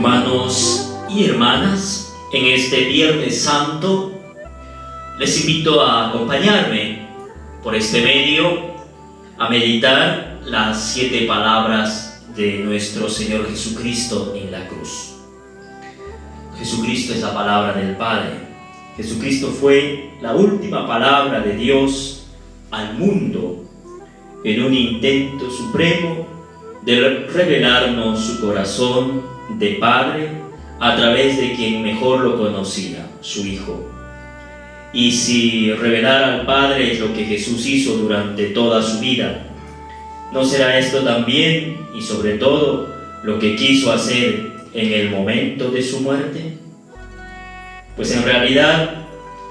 Hermanos y hermanas, en este Viernes Santo les invito a acompañarme por este medio a meditar las 7 palabras de nuestro Señor Jesucristo en la cruz. Jesucristo es la palabra del Padre. Jesucristo fue la última palabra de Dios al mundo en un intento supremo de revelarnos su corazón de Padre a través de quien mejor lo conocía, su Hijo. Y si revelar al Padre es lo que Jesús hizo durante toda su vida, ¿no será esto también y sobre todo lo que quiso hacer en el momento de su muerte? Pues en realidad,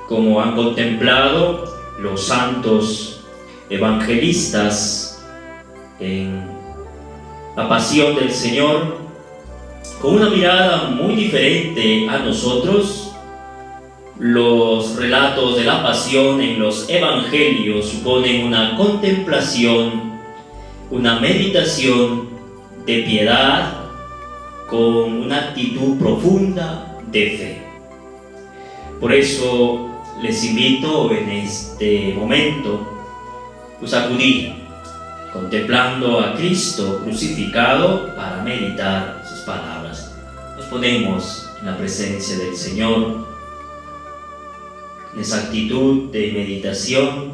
como han contemplado los santos evangelistas en la pasión del Señor, con una mirada muy diferente a nosotros, los relatos de la pasión en los evangelios suponen una contemplación, una meditación de piedad con una actitud profunda de fe. Por eso les invito en este momento a acudir contemplando a Cristo crucificado para meditar sus palabras. Nos ponemos en la presencia del Señor en esa actitud de meditación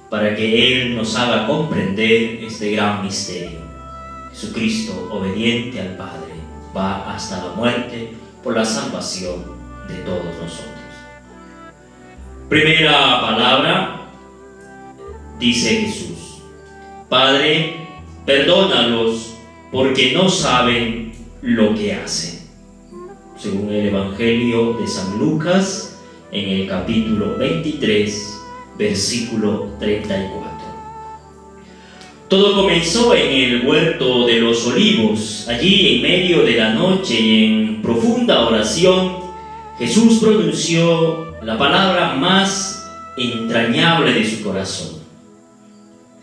para que Él nos haga comprender este gran misterio. Jesucristo, obediente al Padre, va hasta la muerte por la salvación de todos nosotros. Primera palabra, dice Jesús: Padre, perdónalos porque no saben lo que hacen. Según el Evangelio de San Lucas, en el capítulo 23, versículo 34. Todo comenzó en el huerto de los Olivos. Allí, en medio de la noche y en profunda oración, Jesús pronunció la palabra más entrañable de su corazón: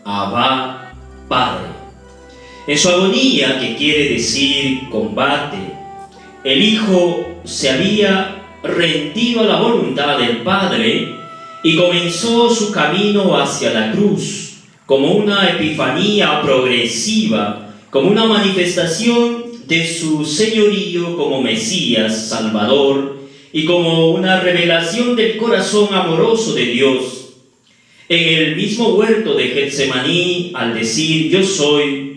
Abba, Padre. En su agonía, que quiere decir combate, el Hijo se había rendido a la voluntad del Padre y comenzó su camino hacia la cruz, como una epifanía progresiva, como una manifestación de su señorío como Mesías, Salvador, y como una revelación del corazón amoroso de Dios. En el mismo huerto de Getsemaní, al decir yo soy,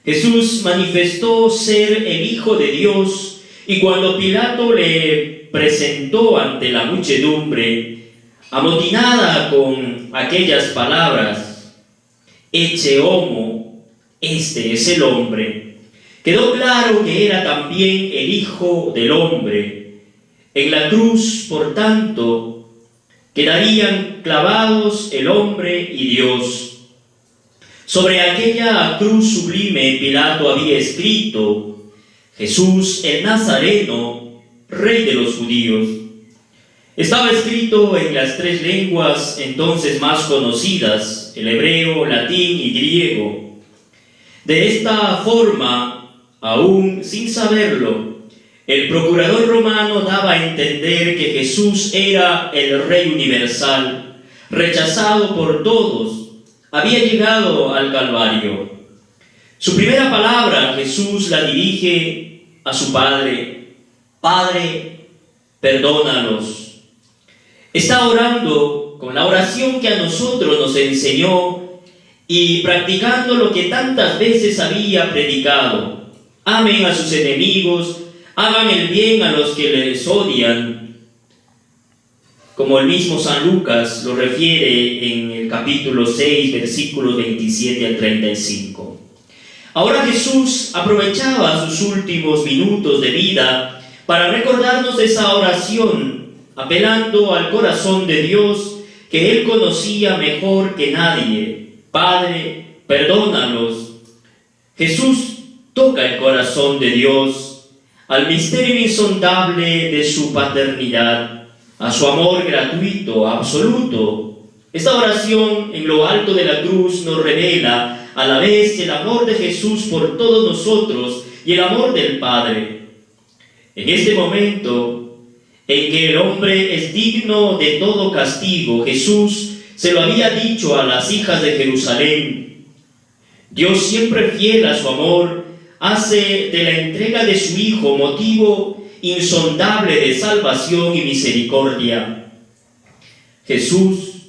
Jesús manifestó ser el Hijo de Dios, y cuando Pilato le presentó ante la muchedumbre, amotinada con aquellas palabras, Ecce homo, este es el hombre, quedó claro que era también el Hijo del Hombre. En la cruz, por tanto, quedarían clavados el hombre y Dios. Sobre aquella cruz sublime Pilato había escrito: Jesús el Nazareno, Rey de los judíos. Estaba escrito en las 3 lenguas entonces más conocidas, el hebreo, latín y griego. De esta forma, aún sin saberlo, el procurador romano daba a entender que Jesús era el Rey universal, rechazado por todos, había llegado al Calvario. Su primera palabra Jesús la dirige a su Padre: Padre, perdónalos. Está orando con la oración que a nosotros nos enseñó y practicando lo que tantas veces había predicado: amen a sus enemigos, hagan el bien a los que les odian, como el mismo San Lucas lo refiere en el capítulo 6, versículos 27 al 35. Ahora Jesús aprovechaba sus últimos minutos de vida para recordarnos esa oración, apelando al corazón de Dios que Él conocía mejor que nadie: Padre, perdónalos. Jesús toca el corazón de Dios, al misterio insondable de su paternidad, a su amor gratuito, absoluto. Esta oración en lo alto de la cruz nos revela a la vez el amor de Jesús por todos nosotros y el amor del Padre. En este momento en que el hombre es digno de todo castigo, Jesús se lo había dicho a las hijas de Jerusalén. Dios, siempre fiel a su amor, hace de la entrega de su Hijo motivo insondable de salvación y misericordia. Jesús,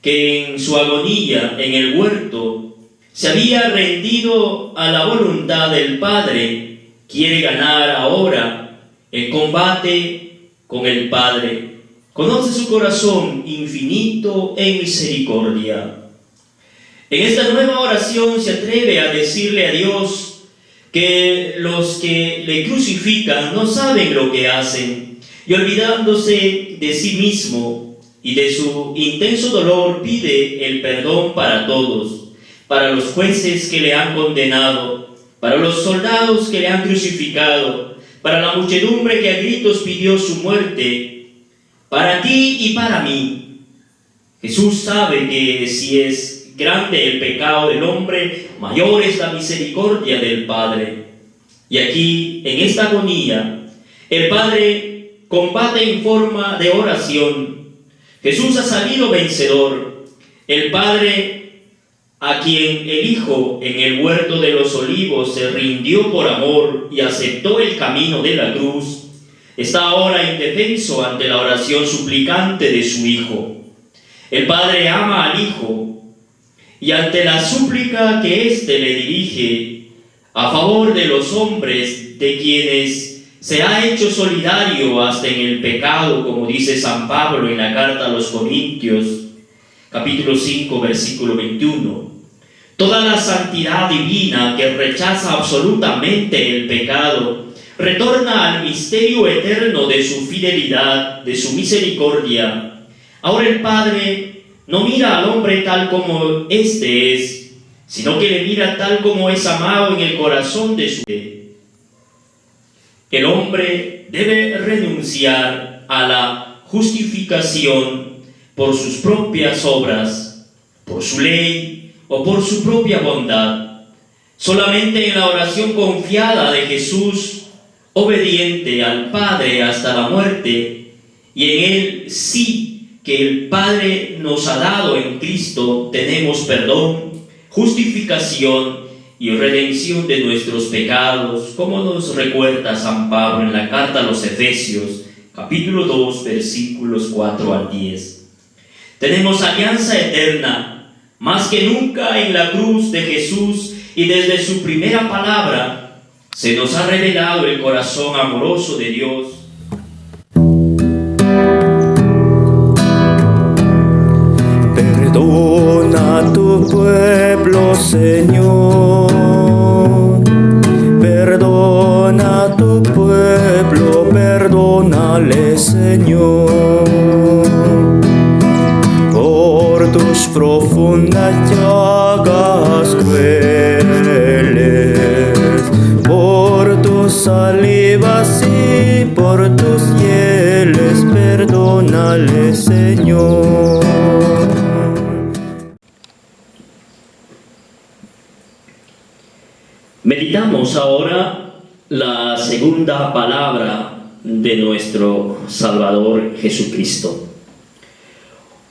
que en su agonía en el huerto se había rendido a la voluntad del Padre, quiere ganar ahora el combate con el Padre. Conoce su corazón infinito en misericordia. En esta nueva oración se atreve a decirle a Dios que los que le crucifican no saben lo que hacen, y olvidándose de sí mismo y de su intenso dolor, pide el perdón para todos, para los jueces que le han condenado, para los soldados que le han crucificado, para la muchedumbre que a gritos pidió su muerte, para ti y para mí. Jesús sabe que si es grande el pecado del hombre, mayor es la misericordia del Padre. Y aquí, en esta agonía, el Padre combate en forma de oración. Jesús ha salido vencedor. El Padre, a quien el Hijo en el huerto de los olivos se rindió por amor y aceptó el camino de la cruz, está ahora indefenso ante la oración suplicante de su Hijo. El Padre ama al Hijo y ante la súplica que éste le dirige a favor de los hombres de quienes se ha hecho solidario hasta en el pecado, como dice San Pablo en la carta a los Corintios, capítulo 5, versículo 21. Toda la santidad divina que rechaza absolutamente el pecado retorna al misterio eterno de su fidelidad, de su misericordia. Ahora el Padre no mira al hombre tal como éste es, sino que le mira tal como es amado en el corazón de su Hijo. El hombre debe renunciar a la justificación por sus propias obras, por su ley o por su propia bondad. Solamente en la oración confiada de Jesús, obediente al Padre hasta la muerte, y en él sí que el Padre nos ha dado en Cristo, tenemos perdón, justificación y redención de nuestros pecados, como nos recuerda San Pablo en la carta a los Efesios, capítulo 2, versículos 4 al 10. Tenemos alianza eterna, más que nunca en la cruz de Jesús, y desde su primera palabra se nos ha revelado el corazón amoroso de Dios. Perdona a tu pueblo, Señor. Perdona a tu pueblo, perdónale, Señor. Por tus profundas llagas crueles, por tus salivas y por tus hieles, perdónale, Señor. Meditamos ahora la segunda palabra de nuestro Salvador Jesucristo.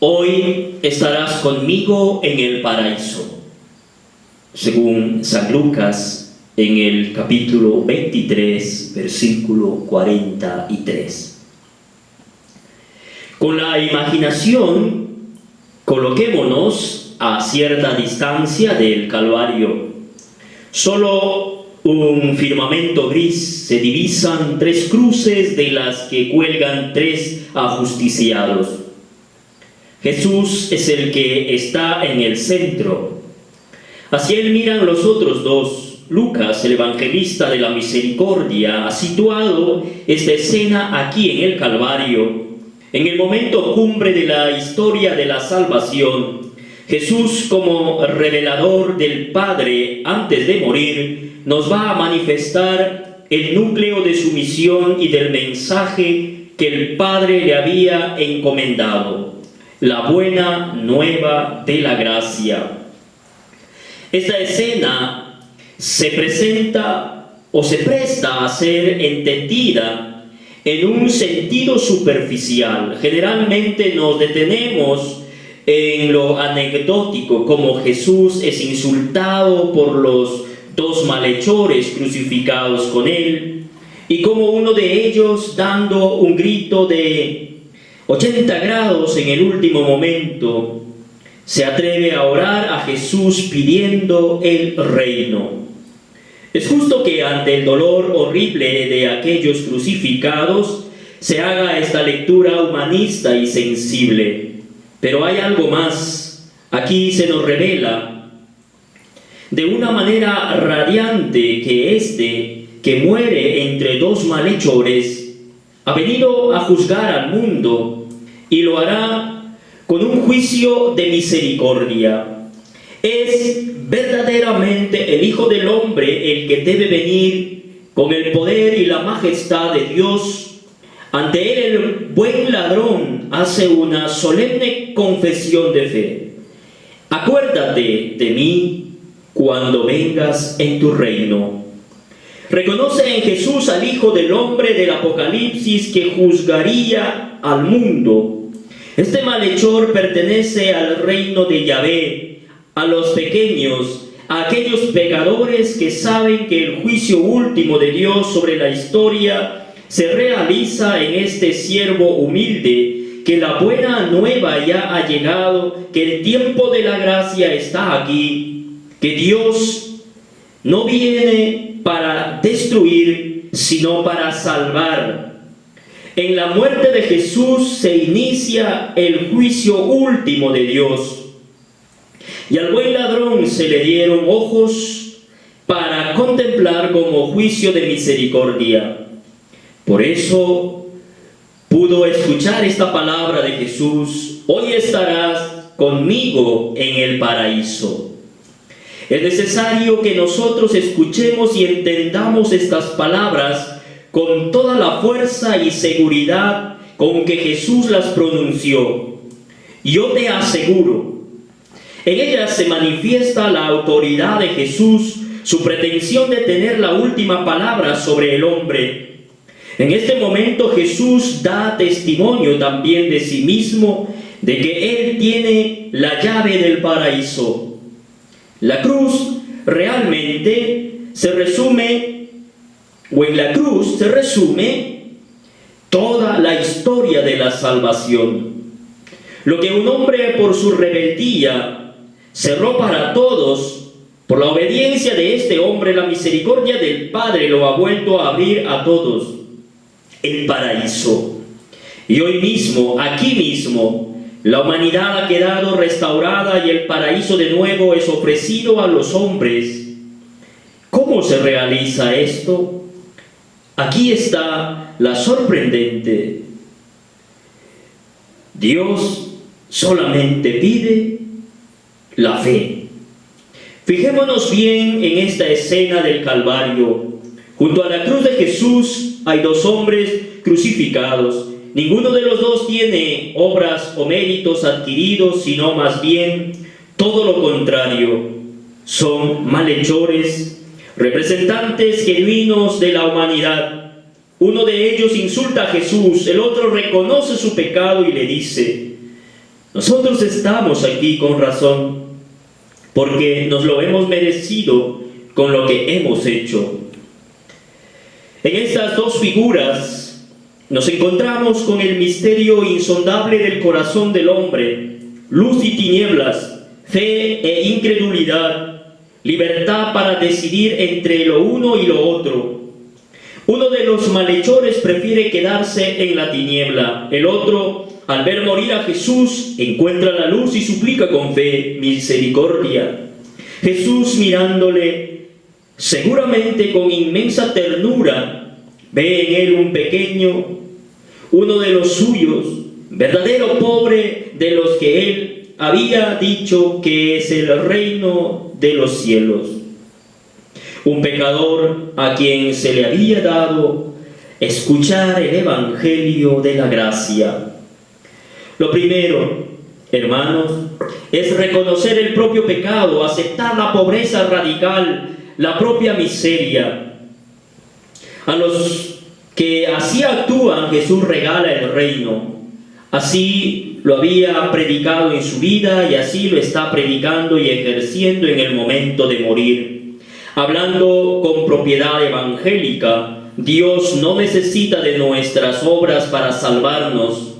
Hoy estarás conmigo en el paraíso, según San Lucas en el capítulo 23, versículo 43. Con la imaginación, coloquémonos a cierta distancia del Calvario. Solo un firmamento gris, se divisan tres cruces de las que cuelgan tres ajusticiados. Jesús es el que está en el centro. Hacia él miran los otros dos. Lucas, el evangelista de la misericordia, ha situado esta escena aquí en el Calvario, en el momento cumbre de la historia de la salvación. Jesús, como revelador del Padre antes de morir, nos va a manifestar el núcleo de su misión y del mensaje que el Padre le había encomendado: la buena nueva de la gracia. Esta escena se presenta o se presta a ser entendida en un sentido superficial. Generalmente nos detenemos en lo anecdótico, como Jesús es insultado por los dos malhechores crucificados con él, y como uno de ellos, dando un grito de 80 grados en el último momento, se atreve a orar a Jesús pidiendo el reino. Es justo que ante el dolor horrible de aquellos crucificados se haga esta lectura humanista y sensible. Pero hay algo más. Aquí se nos revela de una manera radiante que que muere entre dos malhechores, ha venido a juzgar al mundo y lo hará con un juicio de misericordia. Es verdaderamente el Hijo del Hombre el que debe venir con el poder y la majestad de Dios. Ante él el buen ladrón hace una solemne confesión de fe. Acuérdate de mí cuando vengas en tu reino. Reconoce en Jesús al Hijo del Hombre del Apocalipsis que juzgaría al mundo. Este malhechor pertenece al reino de Yahvé, a los pequeños, a aquellos pecadores que saben que el juicio último de Dios sobre la historia se realiza en este siervo humilde, que la buena nueva ya ha llegado, que el tiempo de la gracia está aquí, que Dios no viene para destruir, sino para salvar. En la muerte de Jesús se inicia el juicio último de Dios. Y al buen ladrón se le dieron ojos para contemplar como juicio de misericordia. Por eso pudo escuchar esta palabra de Jesús: hoy estarás conmigo en el paraíso. Es necesario que nosotros escuchemos y entendamos estas palabras con toda la fuerza y seguridad con que Jesús las pronunció. Yo te aseguro, en ellas se manifiesta la autoridad de Jesús, su pretensión de tener la última palabra sobre el hombre. En este momento Jesús da testimonio también de sí mismo, de que Él tiene la llave del paraíso. La cruz realmente se resume, o en la cruz se resume toda la historia de la salvación. Lo que un hombre por su rebeldía cerró para todos, por la obediencia de este hombre, la misericordia del Padre lo ha vuelto a abrir a todos. El paraíso. Y hoy mismo, aquí mismo, la humanidad ha quedado restaurada y el paraíso de nuevo es ofrecido a los hombres. ¿Cómo se realiza esto? Aquí está la sorprendente. Dios solamente pide la fe. Fijémonos bien en esta escena del Calvario. Junto a la cruz de Jesús hay dos hombres crucificados. Ninguno de los dos tiene obras o méritos adquiridos, sino más bien todo lo contrario. Son malhechores, representantes genuinos de la humanidad. Uno de ellos insulta a Jesús, el otro reconoce su pecado y le dice: nosotros estamos aquí con razón, porque nos lo hemos merecido con lo que hemos hecho. En estas dos figuras nos encontramos con el misterio insondable del corazón del hombre: luz y tinieblas, fe e incredulidad, libertad para decidir entre lo uno y lo otro. Uno de los malhechores prefiere quedarse en la tiniebla, el otro, al ver morir a Jesús, encuentra la luz y suplica con fe misericordia. Jesús, mirándole, seguramente con inmensa ternura, ve en él un pequeño, uno de los suyos, verdadero pobre de los que él había dicho que es el reino de los cielos. Un pecador a quien se le había dado escuchar el evangelio de la gracia. Lo primero, hermanos, es reconocer el propio pecado, aceptar la pobreza radical, la propia miseria. A los que así actúan, Jesús regala el reino. Así lo había predicado en su vida y así lo está predicando y ejerciendo en el momento de morir. Hablando con propiedad evangélica, Dios no necesita de nuestras obras para salvarnos.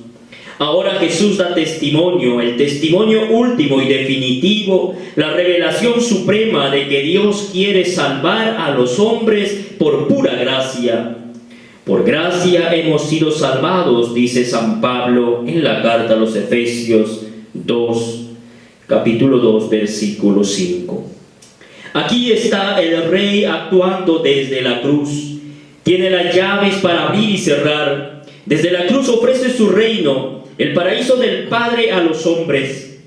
Ahora Jesús da testimonio, el testimonio último y definitivo, la revelación suprema de que Dios quiere salvar a los hombres por pura gracia. Por gracia hemos sido salvados, dice San Pablo en la carta a los Efesios 2, capítulo 2, versículo 5. Aquí está el Rey actuando desde la cruz. Tiene las llaves para abrir y cerrar. Desde la cruz ofrece su reino, el paraíso del Padre a los hombres.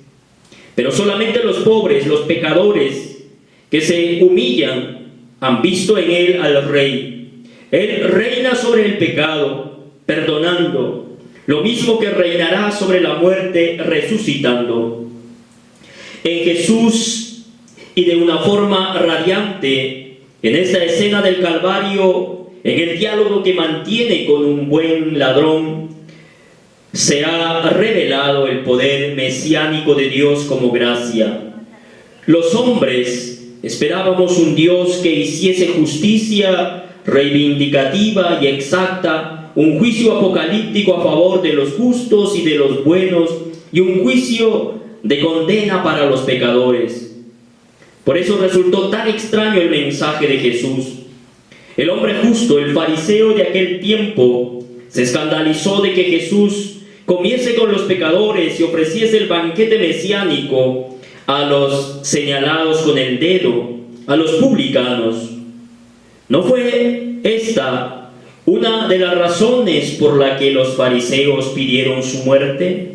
Pero solamente los pobres, los pecadores, que se humillan, han visto en él al Rey. Él reina sobre el pecado, perdonando, lo mismo que reinará sobre la muerte, resucitando. En Jesús, y de una forma radiante, en esta escena del Calvario, en el diálogo que mantiene con un buen ladrón, se ha revelado el poder mesiánico de Dios como gracia. Los hombres esperábamos un Dios que hiciese justicia reivindicativa y exacta, un juicio apocalíptico a favor de los justos y de los buenos, y un juicio de condena para los pecadores. Por eso resultó tan extraño el mensaje de Jesús. El hombre justo, el fariseo de aquel tiempo, se escandalizó de que Jesús comiese con los pecadores y ofreciese el banquete mesiánico a los señalados con el dedo, a los publicanos. ¿No fue esta una de las razones por la que los fariseos pidieron su muerte?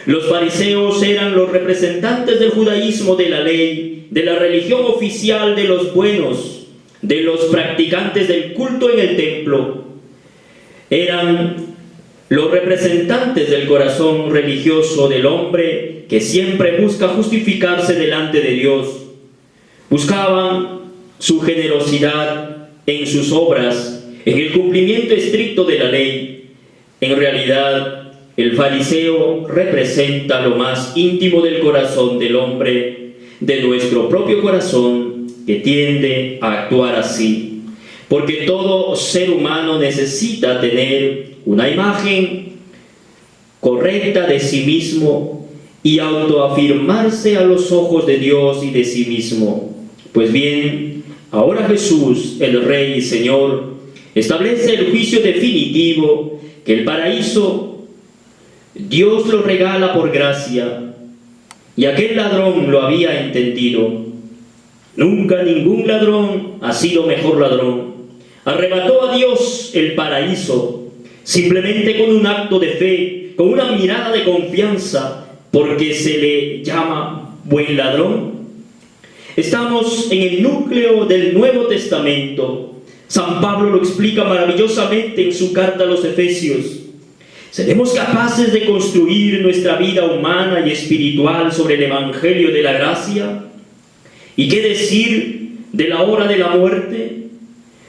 Los fariseos eran los representantes del judaísmo, de la ley, de la religión oficial de los buenos, de los practicantes del culto en el templo. Eran los representantes del corazón religioso del hombre que siempre busca justificarse delante de Dios. Buscaban su generosidad en sus obras, en el cumplimiento estricto de la ley. En realidad, el fariseo representa lo más íntimo del corazón del hombre, de nuestro propio corazón, que tiende a actuar así. Porque todo ser humano necesita tener una imagen correcta de sí mismo y autoafirmarse a los ojos de Dios y de sí mismo. Pues bien, ahora Jesús, el Rey y Señor, establece el juicio definitivo, que el paraíso Dios lo regala por gracia, y aquel ladrón lo había entendido. Nunca ningún ladrón ha sido mejor ladrón. Arrebató a Dios el paraíso, simplemente con un acto de fe, con una mirada de confianza, porque se le llama buen ladrón. Estamos en el núcleo del Nuevo Testamento. San Pablo lo explica maravillosamente en su carta a los Efesios. ¿Seremos capaces de construir nuestra vida humana y espiritual sobre el Evangelio de la gracia? ¿Y qué decir de la hora de la muerte?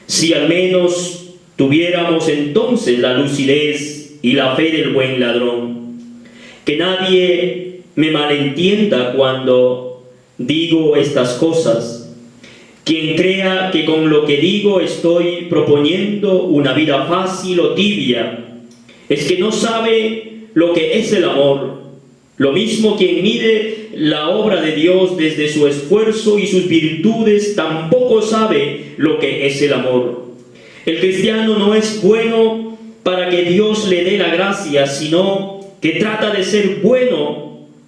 Si al menos tuviéramos entonces la lucidez y la fe del buen ladrón. Que nadie me malentienda cuando digo estas cosas. Quien crea que con lo que digo estoy proponiendo una vida fácil o tibia, es que no sabe lo que es el amor. Lo mismo quien mide la obra de Dios desde su esfuerzo y sus virtudes tampoco sabe lo que es el amor. El cristiano no es bueno para que Dios le dé la gracia, sino que trata de ser bueno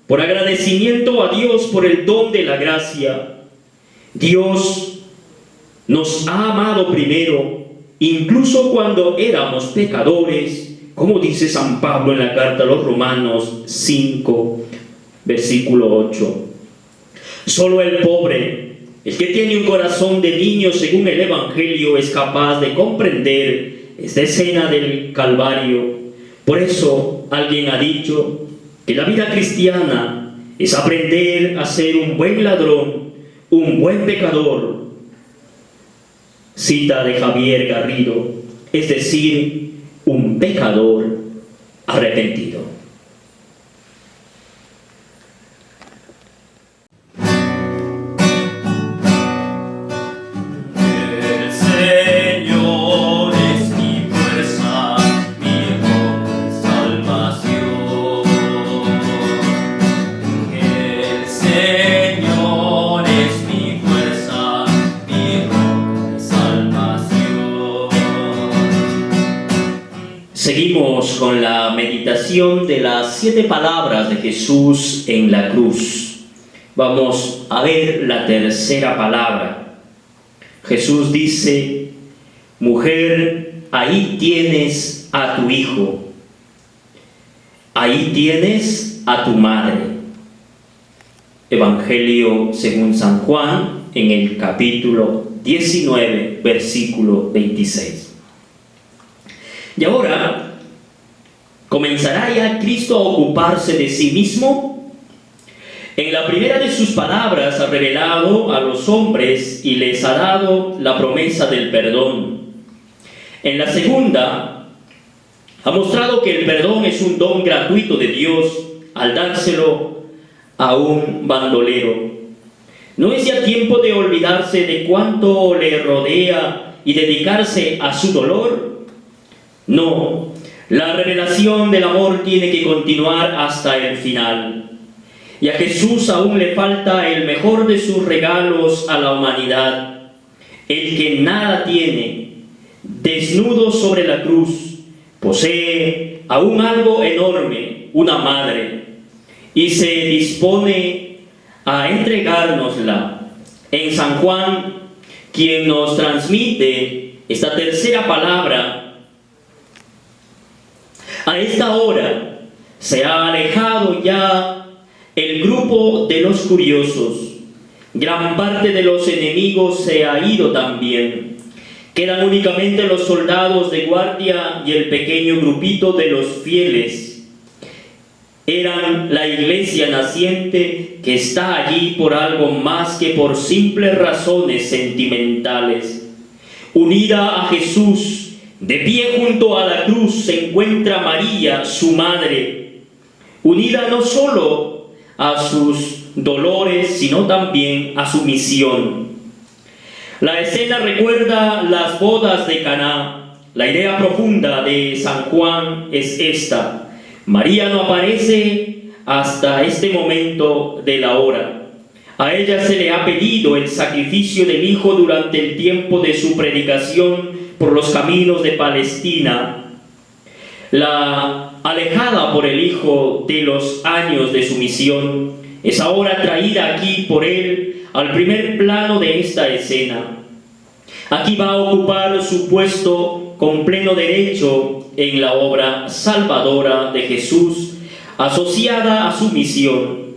por agradecimiento a Dios por el don de la gracia. Dios nos ha amado primero, incluso cuando éramos pecadores, como dice San Pablo en la carta a los Romanos 5, versículo 8. Solo el pobre, el que tiene un corazón de niño según el Evangelio, es capaz de comprender esta escena del Calvario. Por eso alguien ha dicho que la vida cristiana es aprender a ser un buen ladrón, un buen pecador, Cita de Javier Garrido, es decir, un pecador arrepentido. El Señor es mi fuerza, mi roca y salvación. El Señor es mi fuerza, mi roca y salvación. Seguimos con la meditación de las 7 palabras de Jesús en la cruz. Vamos a ver la tercera palabra. Jesús dice: mujer, ahí tienes a tu hijo, ahí tienes a tu madre. Evangelio según San Juan, en el capítulo 19, versículo 26. Y ahora, ¿comenzará ya Cristo a ocuparse de sí mismo? En la primera de sus palabras ha revelado a los hombres y les ha dado la promesa del perdón. En la segunda, ha mostrado que el perdón es un don gratuito de Dios al dárselo a un bandolero. ¿No es ya tiempo de olvidarse de cuánto le rodea y dedicarse a su dolor? No, la revelación del amor tiene que continuar hasta el final. Y a Jesús aún le falta el mejor de sus regalos a la humanidad, el que nada tiene, desnudo sobre la cruz, posee aún algo enorme, una madre, y se dispone a entregárnosla. En San Juan, quien nos transmite esta tercera palabra, a esta hora se ha alejado ya el grupo de los curiosos. Gran parte de los enemigos se ha ido también. Quedan únicamente los soldados de guardia y el pequeño grupito de los fieles. Eran la iglesia naciente que está allí por algo más que por simples razones sentimentales. Unida a Jesús, de pie junto a la cruz, se encuentra María, su madre, unida no solo a sus dolores, sino también a su misión. La escena recuerda las bodas de Caná. La idea profunda de San Juan es esta: María no aparece hasta este momento de la hora. A ella se le ha pedido el sacrificio del Hijo durante el tiempo de su predicación por los caminos de Palestina. La alejada por el Hijo de los años de su misión es ahora traída aquí por él al primer plano de esta escena. Aquí va a ocupar su puesto con pleno derecho en la obra salvadora de Jesús, asociada a su misión.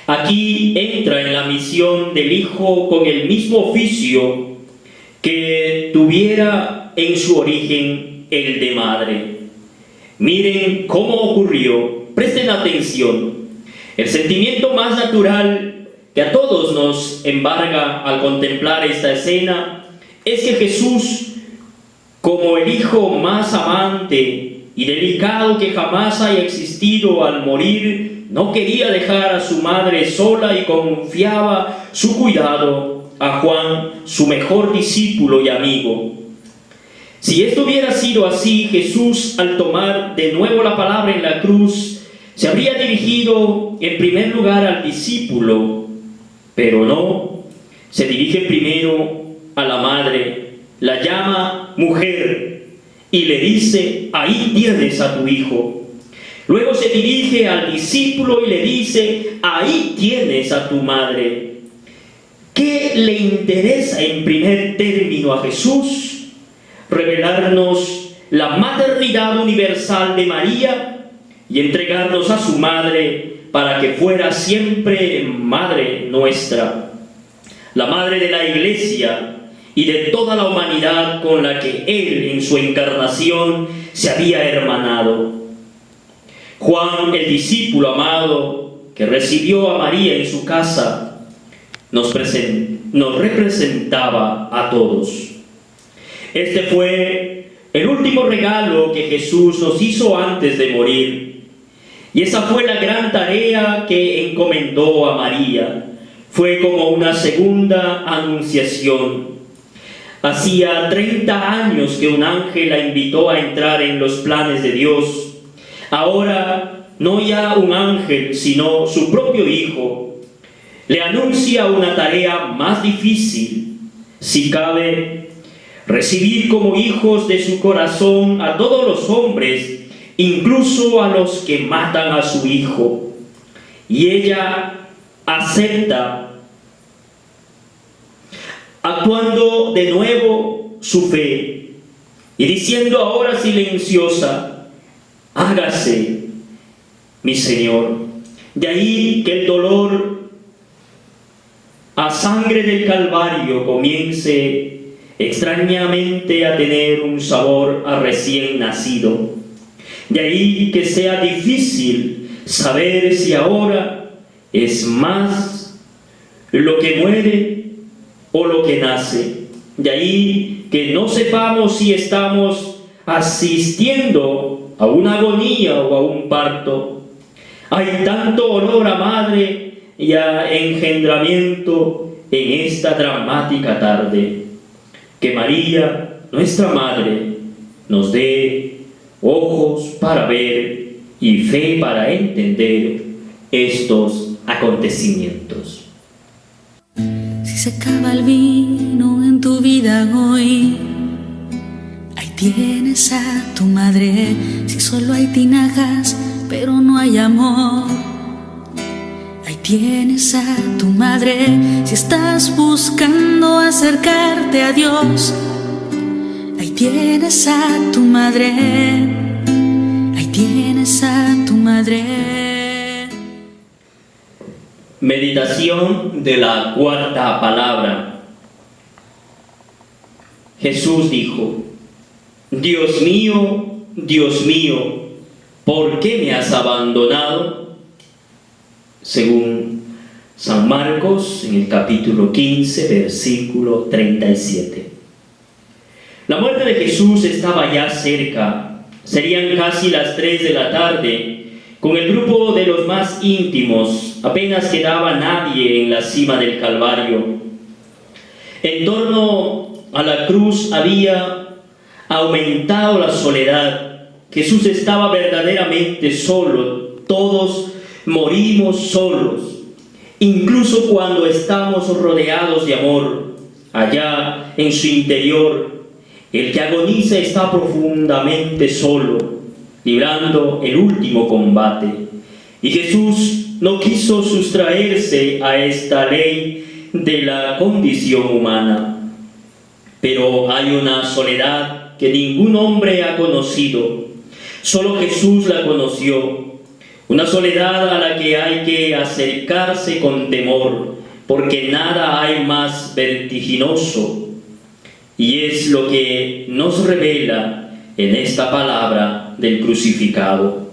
Aquí entra en la misión del Hijo con el mismo oficio que tuviera en su origen el de madre. Miren cómo ocurrió, presten atención. El sentimiento más natural que a todos nos embarga al contemplar esta escena es que Jesús, como el hijo más amante y delicado que jamás haya existido, al morir no quería dejar a su madre sola y confiaba su cuidado a Juan, su mejor discípulo y amigo. Si esto hubiera sido así, Jesús, al tomar de nuevo la palabra en la cruz, se habría dirigido en primer lugar al discípulo, pero no, se dirige primero a la madre, la llama mujer y le dice: ahí tienes a tu hijo. Luego se dirige al discípulo y le dice: ahí tienes a tu madre. ¿Qué le interesa en primer término a Jesús? Revelarnos la maternidad universal de María y entregarnos a su madre para que fuera siempre madre nuestra, la madre de la Iglesia y de toda la humanidad con la que Él en su encarnación se había hermanado. Juan, el discípulo amado que recibió a María en su casa, nos representaba a todos. Este fue el último regalo que Jesús nos hizo antes de morir. Y esa fue la gran tarea que encomendó a María. Fue como una segunda anunciación. Hacía 30 años que un ángel la invitó a entrar en los planes de Dios. Ahora, no ya un ángel, sino su propio Hijo, le anuncia una tarea más difícil, si cabe, recibir como hijos de su corazón a todos los hombres, incluso a los que matan a su Hijo. Y ella acepta, actuando de nuevo su fe y diciendo ahora silenciosa: hágase, mi Señor. De ahí que el dolor a sangre del Calvario comience extrañamente a tener un sabor a recién nacido. De ahí que sea difícil saber si ahora es más lo que muere o lo que nace. De ahí que no sepamos si estamos asistiendo a una agonía o a un parto. Hay tanto olor a madre y a engendramiento en esta dramática tarde. Que María, nuestra Madre, nos dé ojos para ver y fe para entender estos acontecimientos. Si se acaba el vino en tu vida hoy, ahí tienes a tu madre. Si solo hay tinajas pero no hay amor, ahí tienes a tu madre. Si estás buscando acercarte a Dios, ahí tienes a tu madre. Ahí tienes a tu madre. Meditación de la cuarta palabra. Jesús dijo: Dios mío, ¿por qué me has abandonado? Según San Marcos, en el capítulo 15, versículo 37. La muerte de Jesús estaba ya cerca. Serían casi las 3 de la tarde. Con el grupo de los más íntimos, apenas quedaba nadie en la cima del Calvario. En torno a la cruz había aumentado la soledad. Jesús estaba verdaderamente solo. Todos morimos solos, incluso cuando estamos rodeados de amor. Allá en su interior, el que agoniza está profundamente solo, librando el último combate. Y Jesús no quiso sustraerse a esta ley de la condición humana. Pero hay una soledad que ningún hombre ha conocido. Solo Jesús la conoció. Una soledad a la que hay que acercarse con temor, porque nada hay más vertiginoso. Y es lo que nos revela en esta palabra del crucificado.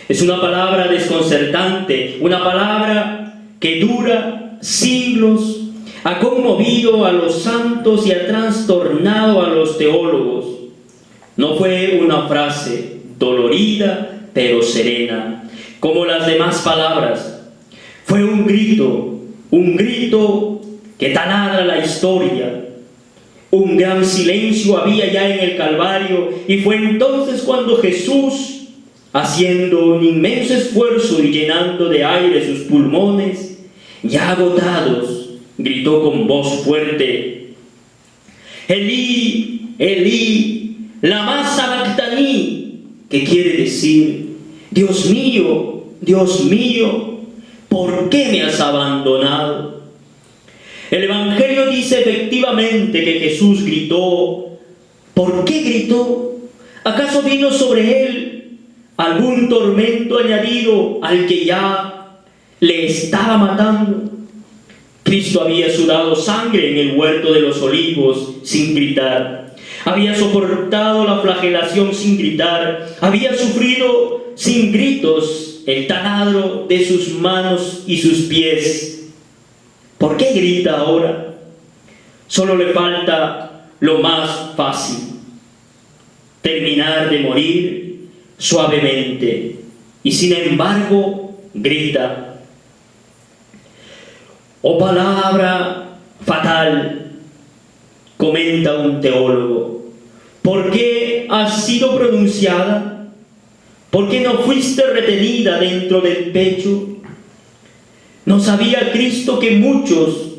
Es una palabra desconcertante, una palabra que dura siglos, ha conmovido a los santos y ha trastornado a los teólogos. No fue una frase dolorida pero serena, como las demás palabras. Fue un grito que taladra la historia. Un gran silencio había ya en el Calvario, y fue entonces cuando Jesús, haciendo un inmenso esfuerzo y llenando de aire sus pulmones, ya agotados, gritó con voz fuerte: Elí, Elí, lama sabactani, que quiere decir: Dios mío, ¿por qué me has abandonado? El Evangelio dice efectivamente que Jesús gritó. ¿Por qué gritó? ¿Acaso vino sobre él algún tormento añadido al que ya le estaba matando? Cristo había sudado sangre en el huerto de los olivos sin gritar. Había soportado la flagelación sin gritar. Había sufrido sin gritos el taladro de sus manos y sus pies. ¿Por qué grita ahora? Solo le falta lo más fácil: terminar de morir suavemente. Y sin embargo, grita. Oh palabra fatal, comenta un teólogo. ¿Por qué has sido pronunciada? ¿Por qué no fuiste retenida dentro del pecho? ¿No sabía Cristo que muchos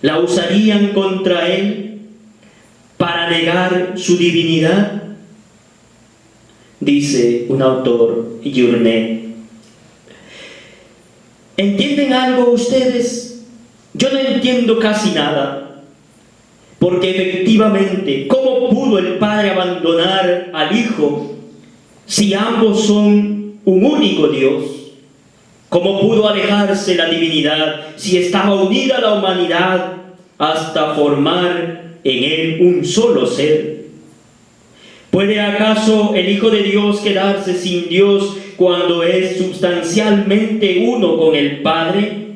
la usarían contra Él para negar su divinidad? Dice un autor, Journet. ¿Entienden algo ustedes? Yo no entiendo casi nada, porque efectivamente, ¿cómo pudo el Padre abandonar al Hijo si ambos son un único Dios? ¿Cómo pudo alejarse la divinidad si estaba unida a la humanidad hasta formar en Él un solo ser? ¿Puede acaso el Hijo de Dios quedarse sin Dios cuando es sustancialmente uno con el Padre?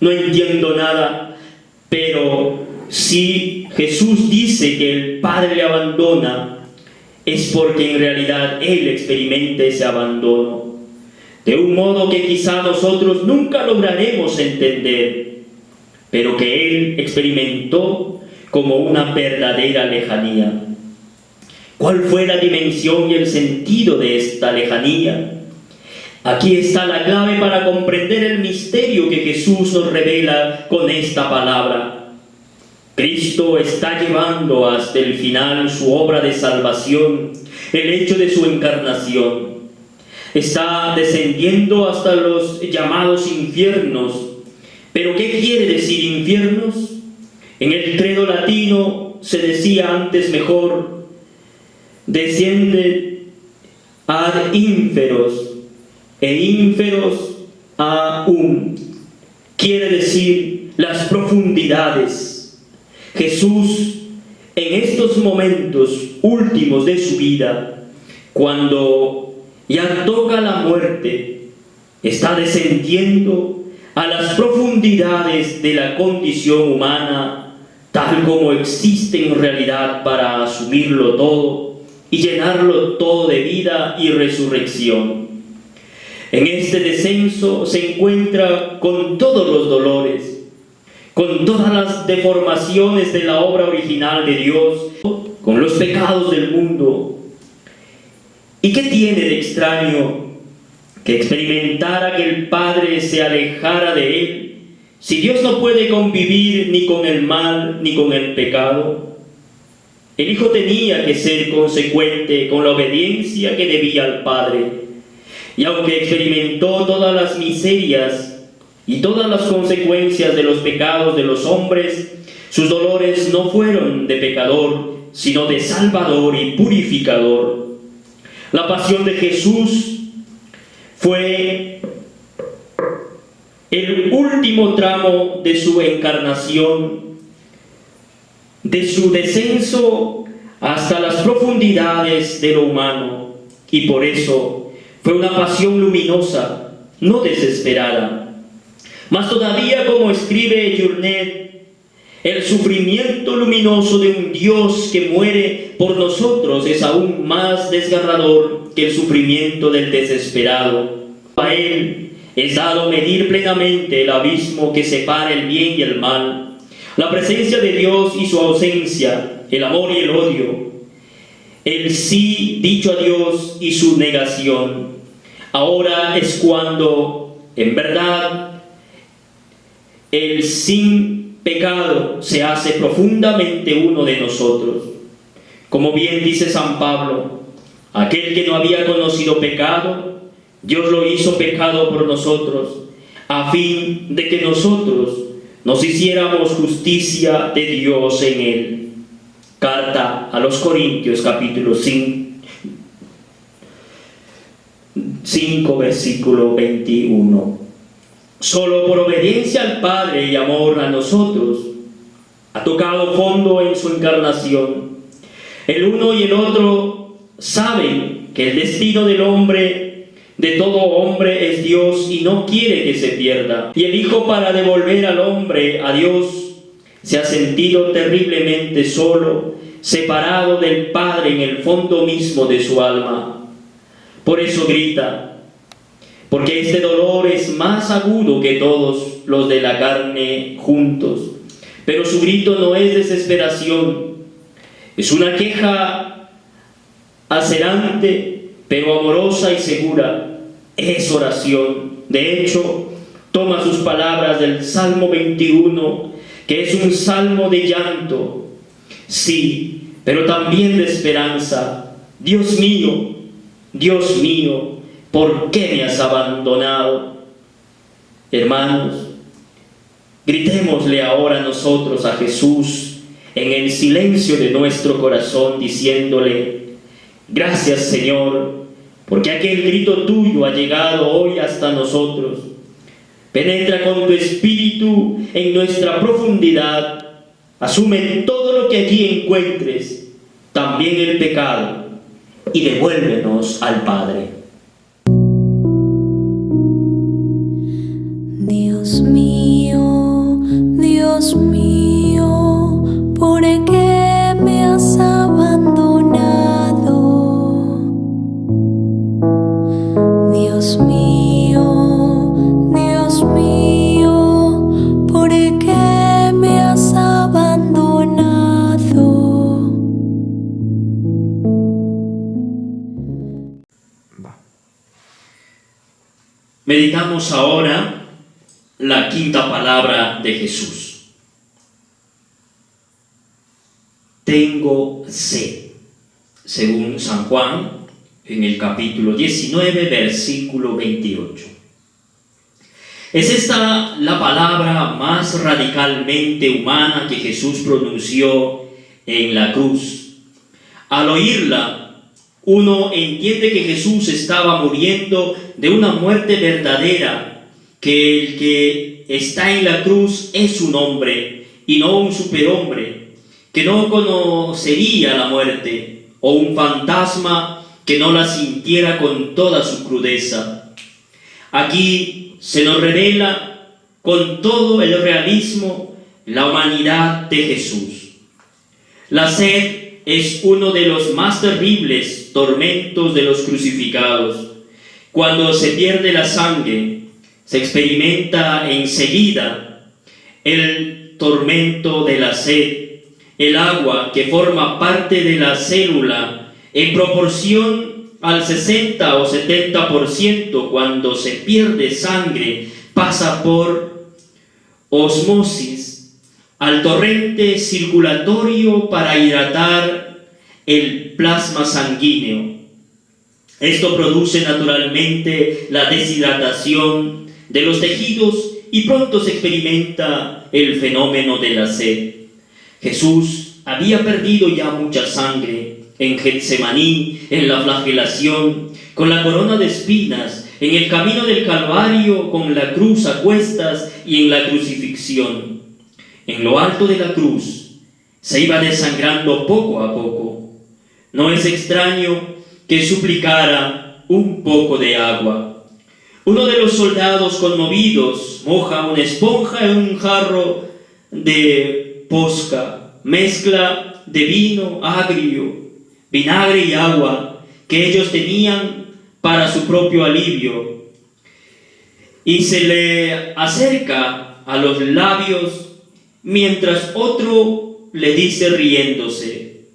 No entiendo nada, pero si Jesús dice que el Padre le abandona, es porque en realidad Él experimenta ese abandono, de un modo que quizá nosotros nunca lograremos entender, pero que Él experimentó como una verdadera lejanía. ¿Cuál fue la dimensión y el sentido de esta lejanía? Aquí está la clave para comprender el misterio que Jesús nos revela con esta palabra. Cristo está llevando hasta el final su obra de salvación, el hecho de su encarnación. Está descendiendo hasta los llamados infiernos. ¿Pero qué quiere decir infiernos? En el credo latino se decía antes mejor: desciende ad inferos, e inferos aum. Quiere decir las profundidades. Jesús, en estos momentos últimos de su vida, cuando ya toca la muerte, está descendiendo a las profundidades de la condición humana, tal como existe en realidad, para asumirlo todo y llenarlo todo de vida y resurrección. En este descenso se encuentra con todos los dolores, con todas las deformaciones de la obra original de Dios, con los pecados del mundo. ¿Y qué tiene de extraño que experimentara que el Padre se alejara de Él, si Dios no puede convivir ni con el mal ni con el pecado? El Hijo tenía que ser consecuente con la obediencia que debía al Padre. Y aunque experimentó todas las miserias y todas las consecuencias de los pecados de los hombres, sus dolores no fueron de pecador, sino de salvador y purificador. La pasión de Jesús fue el último tramo de su encarnación, de su descenso hasta las profundidades de lo humano, y por eso fue una pasión luminosa, no desesperada. Más todavía, como escribe Journet, el sufrimiento luminoso de un Dios que muere por nosotros es aún más desgarrador que el sufrimiento del desesperado. A Él es dado medir plenamente el abismo que separa el bien y el mal, la presencia de Dios y su ausencia, el amor y el odio, el sí dicho a Dios y su negación. Ahora es cuando, en verdad, el sin pecado se hace profundamente uno de nosotros. Como bien dice San Pablo, aquel que no había conocido pecado, Dios lo hizo pecado por nosotros, a fin de que nosotros nos hiciéramos justicia de Dios en Él. Carta a los Corintios, capítulo 5, versículo 21. Solo por obediencia al Padre y amor a nosotros, ha tocado fondo en su encarnación. El uno y el otro saben que el destino del hombre, de todo hombre, es Dios y no quiere que se pierda. Y el Hijo, para devolver al hombre a Dios, Se ha sentido terriblemente solo, separado del Padre en el fondo mismo de su alma. Por eso grita, porque este dolor es más agudo que todos los de la carne juntos. Pero su grito no es desesperación, es una queja acerante, pero amorosa y segura. Es oración. De hecho, toma sus palabras del Salmo 21, que es un salmo de llanto, sí, pero también de esperanza. Dios mío, ¿por qué me has abandonado? Hermanos, gritémosle ahora nosotros a Jesús en el silencio de nuestro corazón, diciéndole: gracias, Señor, porque aquel grito tuyo ha llegado hoy hasta nosotros. Penetra con tu espíritu en nuestra profundidad, asume todo lo que allí encuentres, también el pecado, y devuélvenos al Padre. Dios mío, ¿por qué me has abandonado? Dios mío, ¿por qué me has abandonado? Meditamos ahora la quinta palabra de Jesús. Tengo sed, según San Juan, en el capítulo 19, versículo 28. Es esta la palabra más radicalmente humana que Jesús pronunció en la cruz. Al oírla, uno entiende que Jesús estaba muriendo de una muerte verdadera, que el que está en la cruz es un hombre y no un superhombre, que no conocería la muerte, o un fantasma que no la sintiera con toda su crudeza. Aquí se nos revela con todo el realismo la humanidad de Jesús. La sed es uno de los más terribles tormentos de los crucificados. Cuando se pierde la sangre, se experimenta enseguida el tormento de la sed. El agua, que forma parte de la célula en proporción al 60 o 70%, cuando se pierde sangre, pasa por osmosis al torrente circulatorio para hidratar el plasma sanguíneo. Esto produce naturalmente la deshidratación de los tejidos y pronto se experimenta el fenómeno de la sed. Jesús había perdido ya mucha sangre en Getsemaní, en la flagelación, con la corona de espinas, en el camino del Calvario, con la cruz a cuestas y en la crucifixión. En lo alto de la cruz se iba desangrando poco a poco. No es extraño que suplicara un poco de agua. Uno de los soldados conmovidos moja una esponja en un jarro de posca, mezcla de vino agrio, vinagre y agua que ellos tenían para su propio alivio, y se le acerca a los labios mientras otro le dice riéndose: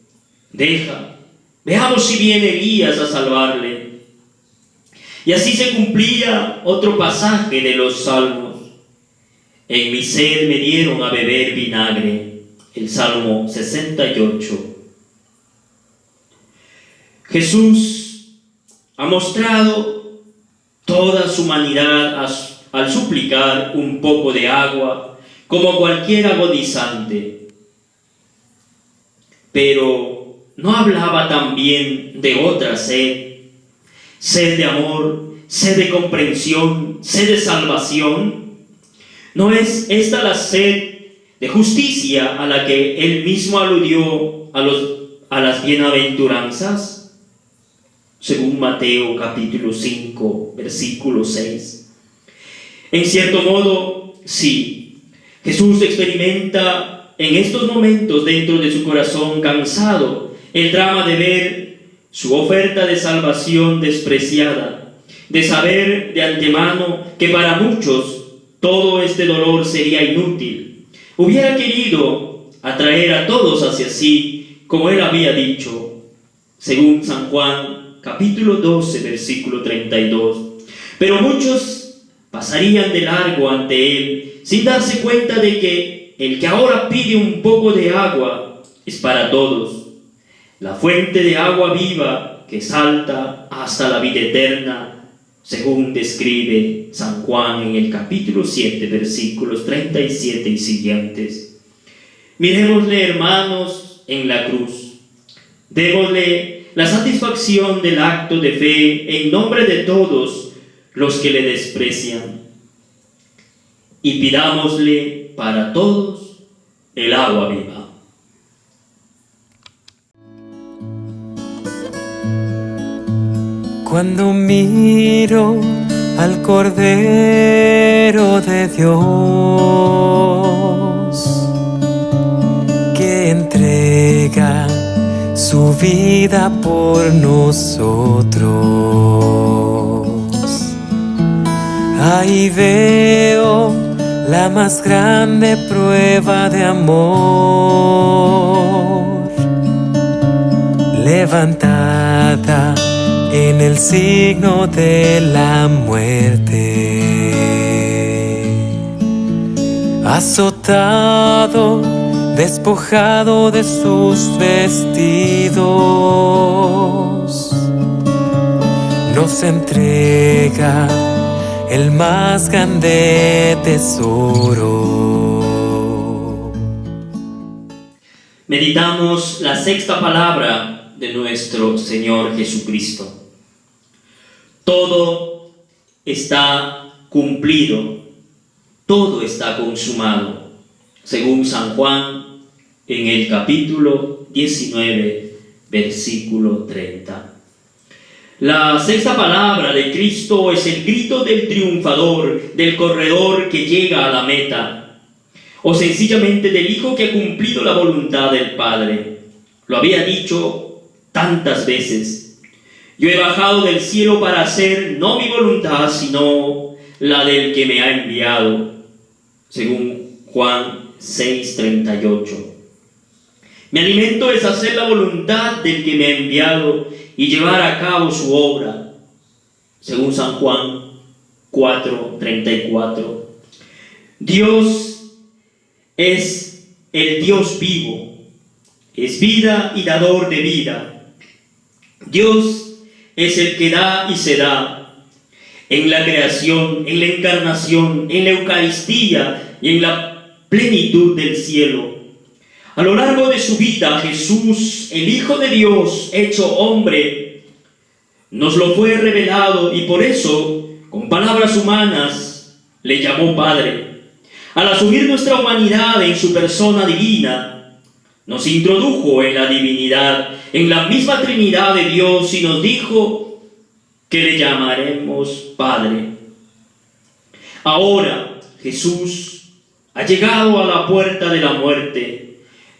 deja, veamos si viene Elías a salvarle. Y así se cumplía otro pasaje de los Salmos: en mi sed me dieron a beber vinagre. El Salmo 68. Jesús ha mostrado toda su humanidad al suplicar un poco de agua, como cualquier agonizante. Pero ¿no hablaba también de otra sed? Sed de amor, sed de comprensión, sed de salvación. ¿No es esta la sed de justicia a la que él mismo aludió a las bienaventuranzas? Según Mateo capítulo 5, versículo 6. En cierto modo, sí, Jesús experimenta en estos momentos dentro de su corazón cansado el drama de ver su oferta de salvación despreciada, de saber de antemano que para muchos todo este dolor sería inútil. Hubiera querido atraer a todos hacia sí, como él había dicho, según San Juan, capítulo 12, versículo 32. Pero muchos pasarían de largo ante él, sin darse cuenta de que el que ahora pide un poco de agua es para todos, la fuente de agua viva que salta hasta la vida eterna, según describe San Juan en el capítulo 7, versículos 37 y siguientes. Miremosle, hermanos, en la cruz. Démosle la satisfacción del acto de fe en nombre de todos los que le desprecian. Y pidámosle para todos el agua viva. Cuando miro al Cordero de Dios, que entrega su vida por nosotros, ahí veo la más grande prueba de amor, levantada en el signo de la muerte, azotado, despojado de sus vestidos, nos entrega el más grande tesoro. Meditamos la sexta palabra de nuestro Señor Jesucristo. Todo está cumplido, todo está consumado, según San Juan en el capítulo 19, versículo 30. La sexta palabra de Cristo es el grito del triunfador, del corredor que llega a la meta, o sencillamente del Hijo que ha cumplido la voluntad del Padre. Lo había dicho tantas veces: yo he bajado del cielo para hacer no mi voluntad, sino la del que me ha enviado, según Juan 6:38. Mi alimento es hacer la voluntad del que me ha enviado y llevar a cabo su obra, según San Juan 4:34. Dios es el Dios vivo, es vida y dador de vida. Dios es el que da y se da en la creación, en la encarnación, en la Eucaristía y en la plenitud del cielo. A lo largo de su vida, Jesús, el Hijo de Dios, hecho hombre, nos lo fue revelado y por eso, con palabras humanas, le llamó Padre. Al asumir nuestra humanidad en su persona divina, nos introdujo en la divinidad, en la misma Trinidad de Dios, y nos dijo que le llamaremos Padre. Ahora Jesús ha llegado a la puerta de la muerte.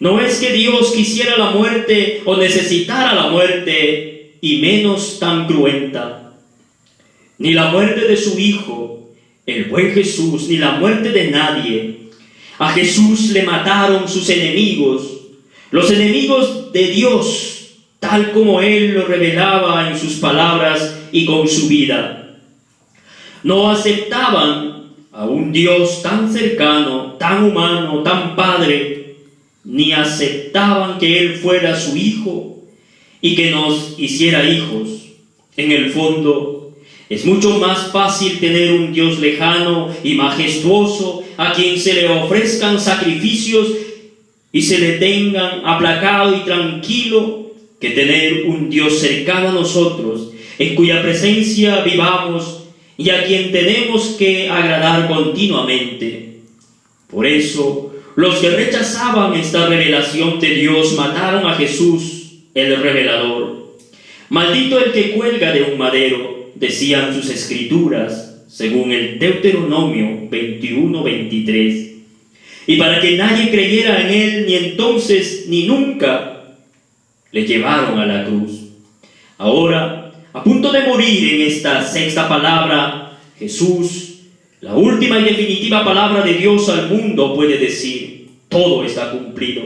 No es que Dios quisiera la muerte o necesitara la muerte, y menos tan cruenta. Ni la muerte de su Hijo, el buen Jesús, ni la muerte de nadie. A Jesús le mataron sus enemigos, los enemigos de Dios, tal como Él lo revelaba en sus palabras y con su vida. No aceptaban a un Dios tan cercano, tan humano, tan Padre, ni aceptaban que Él fuera su Hijo y que nos hiciera hijos. En el fondo, es mucho más fácil tener un Dios lejano y majestuoso a quien se le ofrezcan sacrificios y se le tengan aplacado y tranquilo, que tener un Dios cercano a nosotros, en cuya presencia vivamos y a quien tenemos que agradar continuamente. Por eso, los que rechazaban esta revelación de Dios mataron a Jesús, el revelador. Maldito el que cuelga de un madero, decían sus escrituras, según el Deuteronomio 21:23. y para que nadie creyera en él ni entonces ni nunca, le llevaron a la cruz. Ahora, a punto de morir en esta sexta palabra, Jesús, la última y definitiva palabra de Dios al mundo, puede decir: todo está cumplido.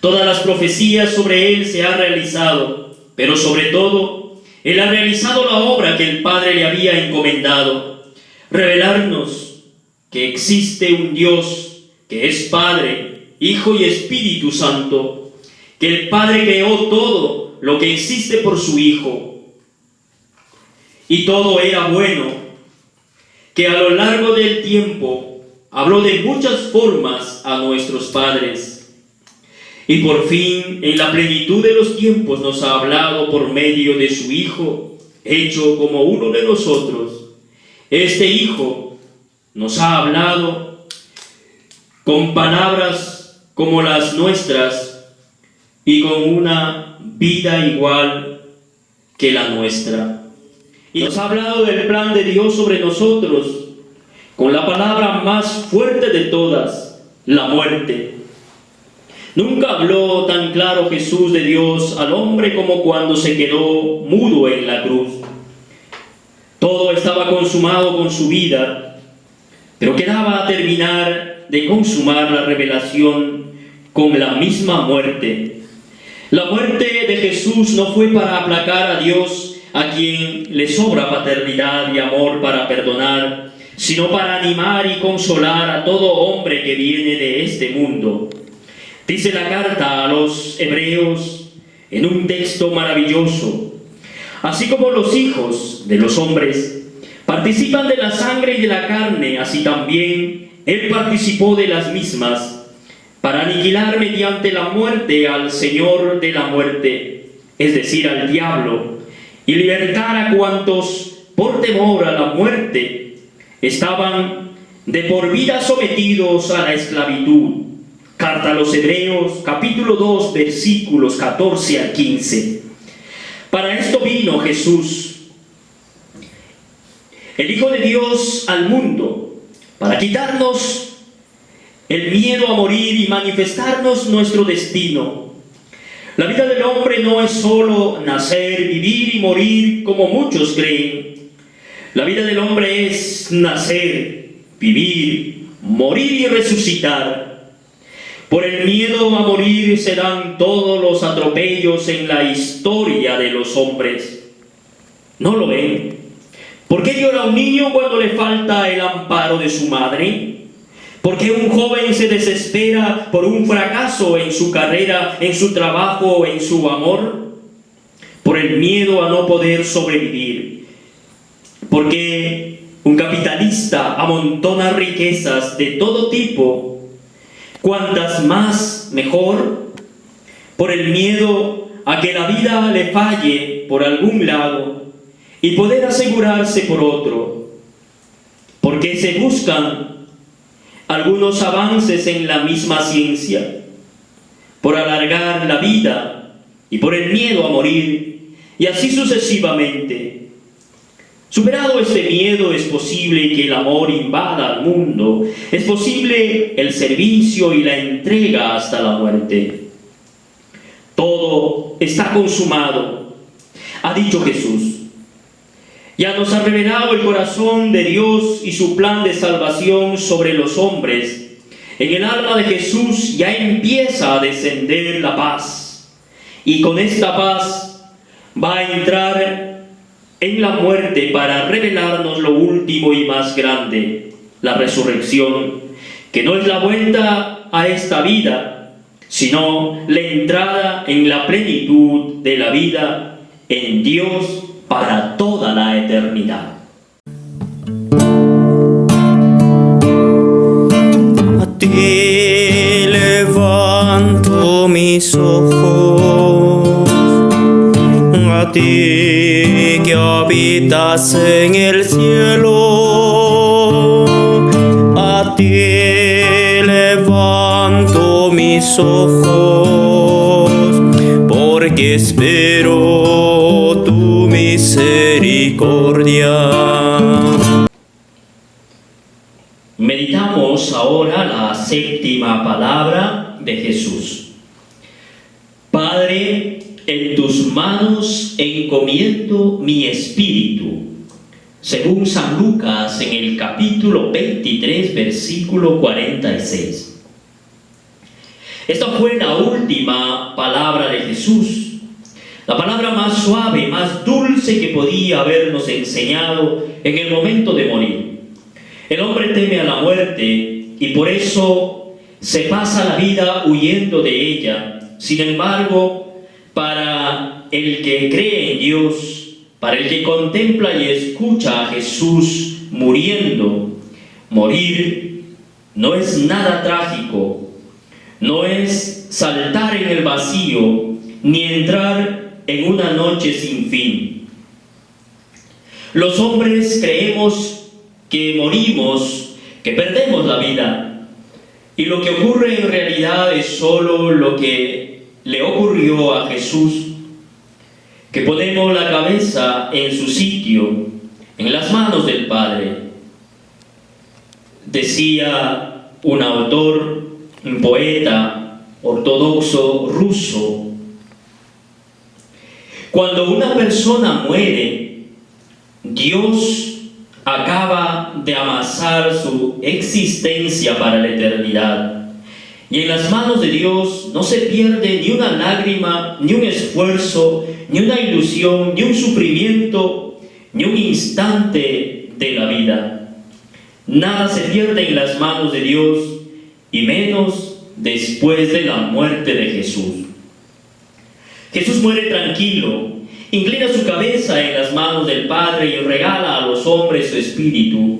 Todas las profecías sobre él se han realizado, pero sobre todo, él ha realizado la obra que el Padre le había encomendado: revelarnos que existe un Dios que es Padre, Hijo y Espíritu Santo, que el Padre creó todo lo que existe por su Hijo, y todo era bueno, que a lo largo del tiempo habló de muchas formas a nuestros padres, y por fin en la plenitud de los tiempos nos ha hablado por medio de su Hijo, hecho como uno de nosotros. Este Hijo nos ha hablado con palabras como las nuestras y con una vida igual que la nuestra. Y nos ha hablado del plan de Dios sobre nosotros con la palabra más fuerte de todas: la muerte. Nunca habló tan claro Jesús de Dios al hombre como cuando se quedó mudo en la cruz. Todo estaba consumado con su vida, pero quedaba a terminar de consumar la revelación con la misma muerte. La muerte de Jesús no fue para aplacar a Dios, a quien le sobra paternidad y amor para perdonar, sino para animar y consolar a todo hombre que viene de este mundo. Dice la carta a los hebreos en un texto maravilloso: así como los hijos de los hombres participan de la sangre y de la carne, así también él participó de las mismas, para aniquilar mediante la muerte al Señor de la muerte, es decir, al diablo, y libertar a cuantos por temor a la muerte estaban de por vida sometidos a la esclavitud. Carta a los Hebreos, capítulo 2, versículos 14 al 15. Para esto vino Jesús, el Hijo de Dios, al mundo, para quitarnos el miedo a morir y manifestarnos nuestro destino. La vida del hombre no es solo nacer, vivir y morir como muchos creen. La vida del hombre es nacer, vivir, morir y resucitar. Por el miedo a morir se dan todos los atropellos en la historia de los hombres. ¿No lo ven? ¿Por qué llora un niño cuando le falta el amparo de su madre? ¿Por qué un joven se desespera por un fracaso en su carrera, en su trabajo, en su amor? Por el miedo a no poder sobrevivir. ¿Por qué un capitalista amontona riquezas de todo tipo? Cuantas más, mejor. Por el miedo a que la vida le falle por algún lado y poder asegurarse por otro. Porque se buscan algunos avances en la misma ciencia, por alargar la vida y por el miedo a morir, y así sucesivamente. Superado este miedo, es posible que el amor invada al mundo, es posible el servicio y la entrega hasta la muerte. Todo está consumado, ha dicho Jesús. Ya nos ha revelado el corazón de Dios y su plan de salvación sobre los hombres. En el alma de Jesús ya empieza a descender la paz. Y con esta paz va a entrar en la muerte para revelarnos lo último y más grande, la resurrección, que no es la vuelta a esta vida, sino la entrada en la plenitud de la vida en Dios para toda la eternidad. A ti levanto mis ojos, a ti que habitas en el cielo, a ti levanto mis ojos, porque espero tu misericordia. Meditamos ahora ahora la séptima palabra de Jesús. Padre, en tus manos encomiendo mi espíritu. Según San Lucas en el capítulo 23, versículo 46. Esta fue la última palabra de Jesús, la palabra más suave, más dulce que podía habernos enseñado en el momento de morir. El hombre teme a la muerte y por eso se pasa la vida huyendo de ella. Sin embargo, para el que cree en Dios, para el que contempla y escucha a Jesús muriendo, morir no es nada trágico, no es saltar en el vacío, ni entrar en una noche sin fin. Los hombres creemos que morimos, que perdemos la vida, y lo que ocurre en realidad es solo lo que le ocurrió a Jesús, que ponemos la cabeza en su sitio, en las manos del Padre. Decía un autor, un poeta ortodoxo ruso: cuando una persona muere, Dios acaba de amasar su existencia para la eternidad. Y en las manos de Dios no se pierde ni una lágrima, ni un esfuerzo, ni una ilusión, ni un sufrimiento, ni un instante de la vida. Nada se pierde en las manos de Dios, y menos después de la muerte de Jesús. Jesús muere tranquilo, inclina su cabeza en las manos del Padre y regala a los hombres su espíritu.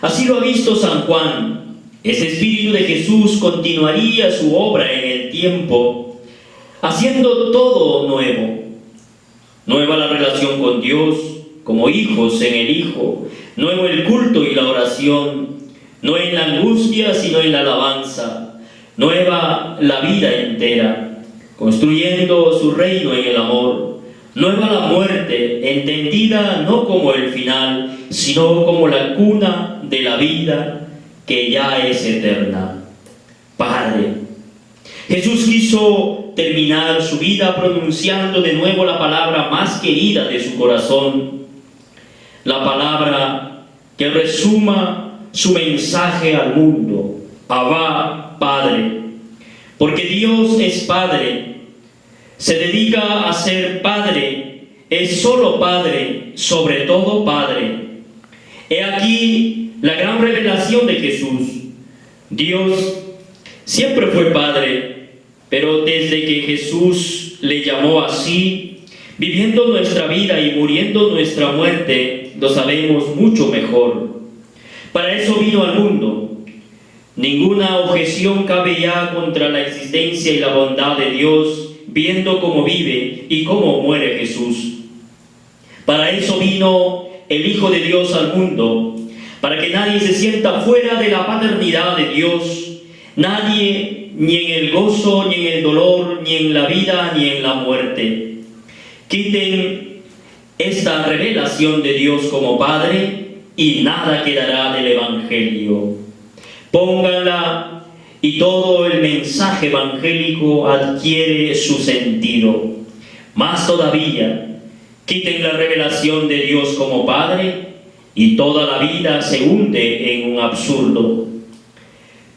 Así lo ha visto San Juan. Ese espíritu de Jesús continuaría su obra en el tiempo, haciendo todo nuevo. Nueva la relación con Dios, como hijos en el Hijo. Nuevo el culto y la oración, no en la angustia, sino en la alabanza. Nueva la vida entera, construyendo su reino en el amor. Nueva la muerte, entendida no como el final, sino como la cuna de la vida que ya es eterna. Padre. Jesús quiso terminar su vida pronunciando de nuevo la palabra más querida de su corazón, la palabra que resuma su mensaje al mundo: Abba, Padre. Porque Dios es Padre, se dedica a ser Padre, es solo Padre, sobre todo Padre. He aquí la gran revelación de Jesús. Dios siempre fue Padre, pero desde que Jesús le llamó así, viviendo nuestra vida y muriendo nuestra muerte, lo sabemos mucho mejor. Para eso vino al mundo. Ninguna objeción cabe ya contra la existencia y la bondad de Dios, viendo cómo vive y cómo muere Jesús. Para eso vino el Hijo de Dios al mundo, para que nadie se sienta fuera de la paternidad de Dios, nadie, ni en el gozo, ni en el dolor, ni en la vida, ni en la muerte. Quiten esta revelación de Dios como Padre y nada quedará del Evangelio. Pónganla y todo el mensaje evangélico adquiere su sentido. Más todavía, quiten la revelación de Dios como Padre y toda la vida se hunde en un absurdo.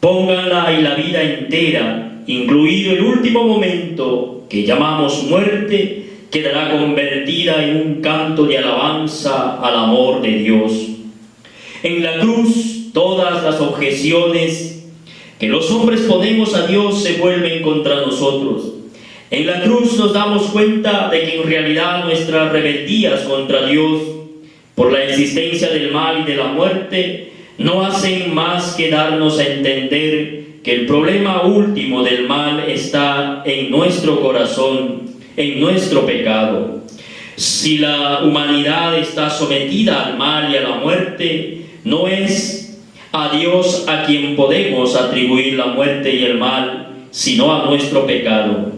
Pónganla y la vida entera, incluido el último momento que llamamos muerte, quedará convertida en un canto de alabanza al amor de Dios. En la cruz, todas las objeciones que los hombres ponemos a Dios se vuelven contra nosotros. En la cruz nos damos cuenta de que en realidad nuestras rebeldías contra Dios, por la existencia del mal y de la muerte, no hacen más que darnos a entender que el problema último del mal está en nuestro corazón, en nuestro pecado. Si la humanidad está sometida al mal y a la muerte, no es a Dios a quien podemos atribuir la muerte y el mal, sino a nuestro pecado.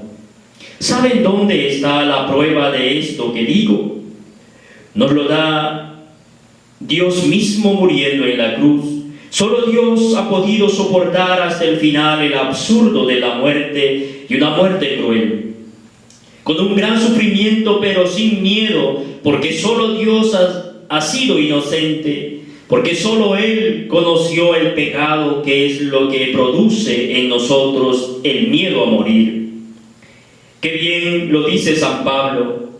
¿Saben dónde está la prueba de esto que digo? Nos lo da Dios mismo muriendo en la cruz, Solo Dios ha podido soportar hasta el final el absurdo de la muerte, y una muerte cruel, con un gran sufrimiento pero sin miedo, porque solo Dios ha sido inocente, porque solo Él conoció el pecado, que es lo que produce en nosotros el miedo a morir. Qué bien lo dice San Pablo: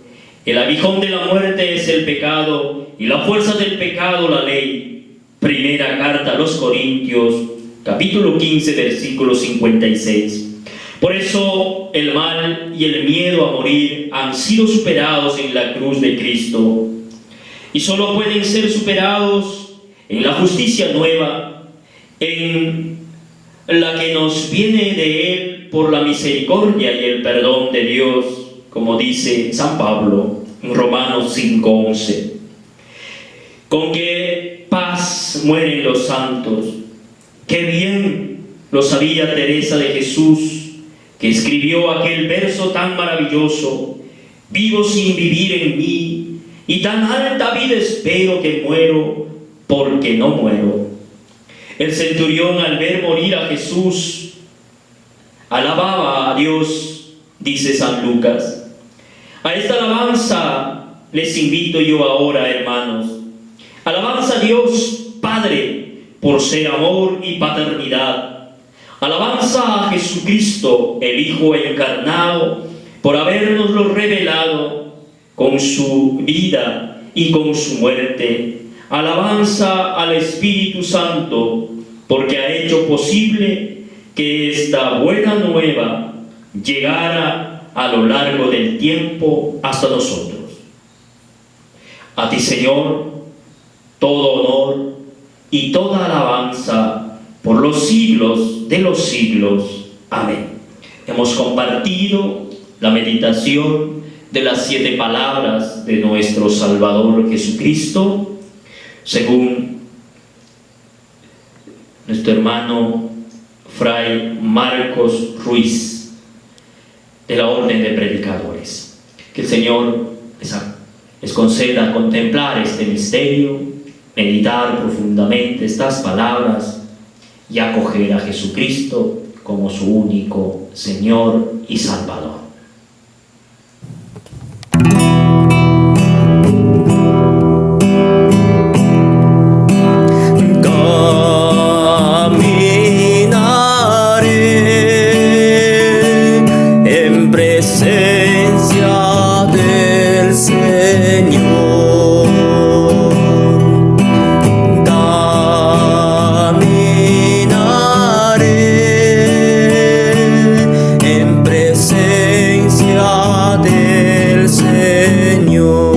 el aguijón de la muerte es el pecado, y la fuerza del pecado la ley. Primera carta a los Corintios, capítulo 15, versículo 56. Por eso el mal y el miedo a morir han sido superados en la cruz de Cristo, y solo pueden ser superados en la justicia nueva, en la que nos viene de Él por la misericordia y el perdón de Dios, como dice San Pablo en Romanos 5:11. Con qué paz mueren los santos. Qué bien lo sabía Teresa de Jesús, que escribió aquel verso tan maravilloso: vivo sin vivir en mí, y tan alta vida espero que muero porque no muero. El centurión, al ver morir a Jesús, alababa a Dios, dice San Lucas. A esta alabanza les invito yo ahora, hermanos. Alabanza a Dios Padre por ser amor y paternidad. Alabanza a Jesucristo, el Hijo encarnado, por habernoslo revelado con su vida y con su muerte. Alabanza al Espíritu Santo, porque ha hecho posible que esta buena nueva llegara a lo largo del tiempo hasta nosotros. A ti, Señor, todo honor y toda alabanza por los siglos de los siglos. Amén. Hemos compartido la meditación de las 7 palabras de nuestro Salvador Jesucristo, según nuestro hermano Fray Marcos Ruiz, de la Orden de Predicadores. Que el Señor les conceda contemplar este misterio, meditar profundamente estas palabras y acoger a Jesucristo como su único Señor y Salvador. Caminaré en presencia del Señor. Señor.